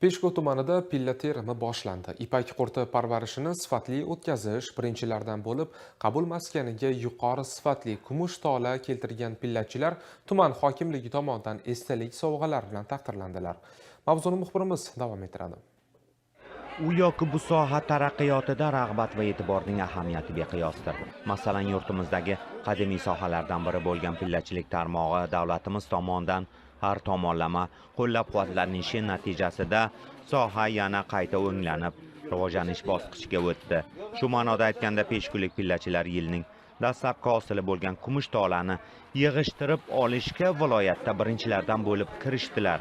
Peshku tumanida pilla terimi boshlandi. Ipak qurti parvarishini sifatli o'tkazish birinchilardan bo'lib, qabul maskaniga yuqori sifatli kumush tola keltirgan pillachilar tuman hokimligi tomonidan esdalik sovg'alar bilan taqdirlandilar. Mavzuni muxbirimiz davom ettiradi. U yoki bu soha taraqqiyotida rag'bat va e'tiborning ahamiyati beqiyosdir. Masalan, yurtimizdagi qadimiy sohalardan biri bo'lgan pillachilik tarmog'i davlatimiz tomonidan har tomonlama qo'llab-quvvatlanishi natijasida soha yana qayta o'nglanib, rivojlanish bosqichiga o'tdi. Shu ma'noda aytganda, peshkulik pillachilar yilning dastlabki hosili bo'lgan kumush tolani yig'ishtirib olishga viloyatda birinchilardan bo'lib kirishdilar.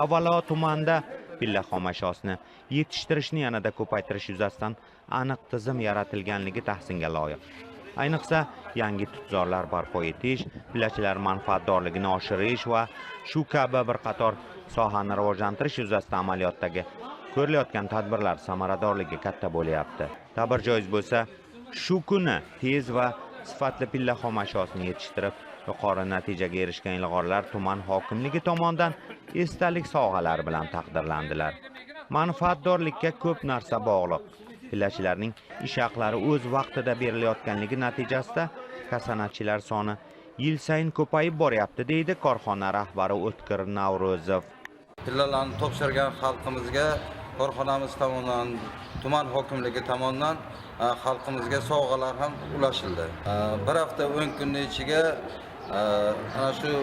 Avvalo tumanda pilla xomashosini yetishtirishni yanada ko'paytirish yuzasidan aniq tizim yaratilganligi tahsinga loyiq. Ayniqsa, yangi tutzorlar barpo etish, pillachilar manfaatdorligini oshirish va shu kabi bir qator sohani rivojlantirish yuzasidan amaliyotdagi ko'rilayotgan tadbirlar samaradorligi katta bo'lyapti. Ta'bir joiz bo'lsa, shu kuni tez va sifatli pilla xomashosini yetishtirib, yuqori natijaga erishgan ilg'orlar tuman hokimligi tomonidan esdalik sovg'alari bilan taqdirlandilar. Manfaatdorlikka ko'p narsa bog'liq. Pillachilarning ish haqlari o'z vaqtida berilayotganligi natijasida kasanachilar soni yil sayin ko'payib boryapti, deydi korxona rahbari O'tkir Navro'zov. Pillalarni topshirgan xalqimizga korxonamiz tomonidan, tuman hokimligi tomonidan xalqimizga sovg'alar ham ulashildi. Bir hafta 10 kunning ichiga ana shu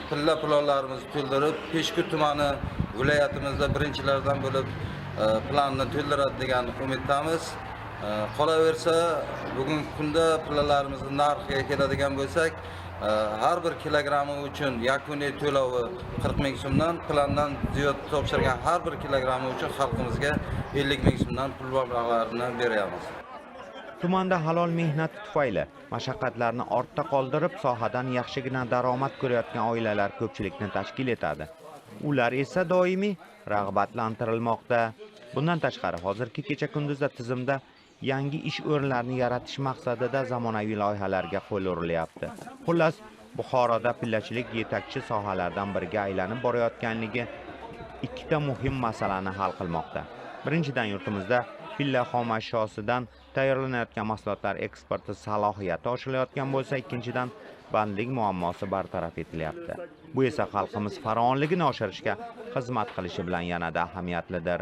pilla planlarimizni to'ldirib, Peshku tumani viloyatimizda birinchilardan bo'lib planni to'ldiradi degan umiddamiz. Qolaversa, bugungi kunda pillalarimizni narxiga keladigan bo'lsak, har bir kilogrammi uchun yakuniy to'lovi 40 ming so'mdan, plandan ziyod topshirgan har bir kilogrammi uchun xalqimizga 50 ming so'mdan pul mablag'larini beramiz. Tumanda halol mehnat tufayli mashaqqatlarni ortda qoldirib, sohadan yaxshigina daromad ko'rayotgan oilalar ko'pchilikni tashkil etadi. Ular esa doimiy rag'batlantirilmoqda. Bundan tashqari, hozirgi kecha-kunduzda tizimda yangi ish o'rinlarini yaratish maqsadida zamonaviy loyihalarga qo'l urilyapti. Xullas, Buxoroda pillachilik yetakchi sohalardan biriga aylanib borayotganligi ikkita muhim masalani hal qilmoqda. Birinchidan, yurtimizda pilla xomashosidan tayyorlanayotgan mahsulotlar eksporti salohiyati oshirilayotgan bo'lsa, ikkinchidan bandlik muammosi bartaraf etilyapti. Bu esa xalqimiz farovonligini oshirishga xizmat qilishi bilan yanada ahamiyatlidir.